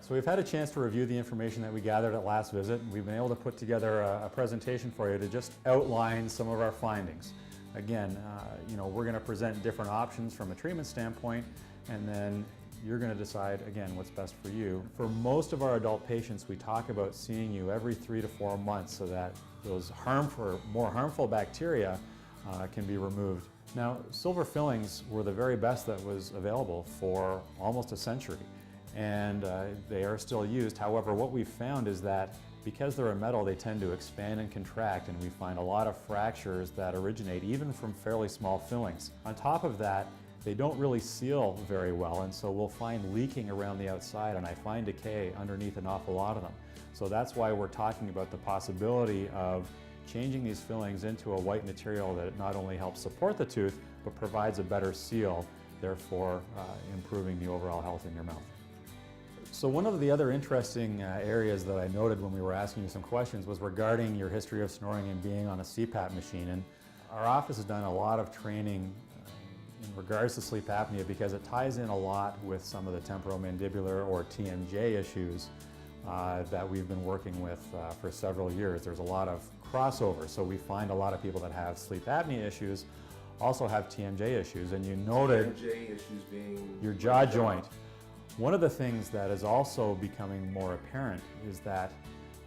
So we've had a chance to review the information that we gathered at last visit. We've been able to put together a presentation for you to just outline some of our findings. Again, we're going to present different options from a treatment standpoint, and then you're going to decide, again, what's best for you. For most of our adult patients, we talk about seeing you every 3 to 4 months so that those more harmful bacteria can be removed. Now, silver fillings were the very best that was available for almost a century, and they are still used. However, what we've found is that because they're a metal, they tend to expand and contract, and we find a lot of fractures that originate even from fairly small fillings. On top of that, they don't really seal very well, and so we'll find leaking around the outside, and I find decay underneath an awful lot of them. So that's why we're talking about the possibility of changing these fillings into a white material that not only helps support the tooth, but provides a better seal, therefore improving the overall health in your mouth. So one of the other interesting areas that I noted when we were asking you some questions was regarding your history of snoring and being on a CPAP machine. And our office has done a lot of training in regards to sleep apnea because it ties in a lot with some of the temporomandibular or TMJ issues that we've been working with for several years. There's a lot of crossover, so we find a lot of people that have sleep apnea issues also have TMJ issues, and you noted TMJ issues being your jaw joint. One of the things that is also becoming more apparent is that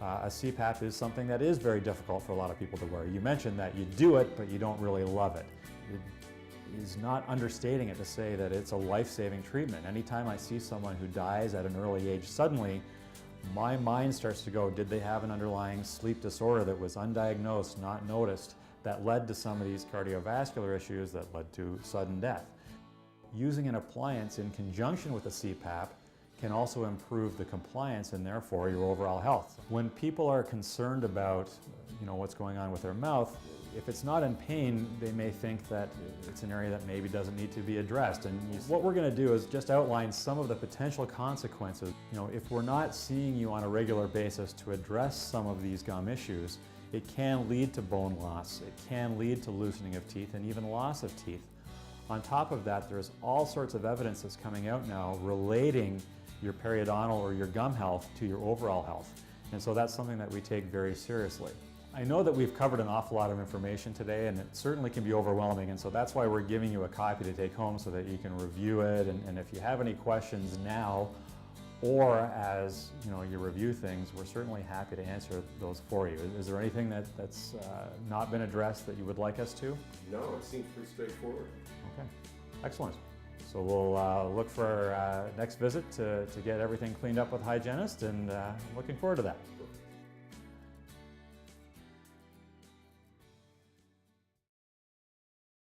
a CPAP is something that is very difficult for a lot of people to wear. You mentioned that you do it, but you don't really love it. It is not understating it to say that it's a life-saving treatment. Anytime I see someone who dies at an early age suddenly, my mind starts to go, did they have an underlying sleep disorder that was undiagnosed, not noticed, that led to some of these cardiovascular issues that led to sudden death? Using an appliance in conjunction with a CPAP can also improve the compliance and therefore your overall health. When people are concerned about what's going on with their mouth, if it's not in pain, they may think that it's an area that maybe doesn't need to be addressed. And what we're going to do is just outline some of the potential consequences. If we're not seeing you on a regular basis to address some of these gum issues, it can lead to bone loss, it can lead to loosening of teeth and even loss of teeth. On top of that, there's all sorts of evidence that's coming out now relating your periodontal or your gum health to your overall health. And so that's something that we take very seriously. I know that we've covered an awful lot of information today, and it certainly can be overwhelming, and so that's why we're giving you a copy to take home so that you can review it, and if you have any questions now or as you review things, we're certainly happy to answer those for you. Is there anything that's not been addressed that you would like us to? No, it seems pretty straightforward. Okay, excellent. So we'll look for our next visit to get everything cleaned up with hygienist, and looking forward to that.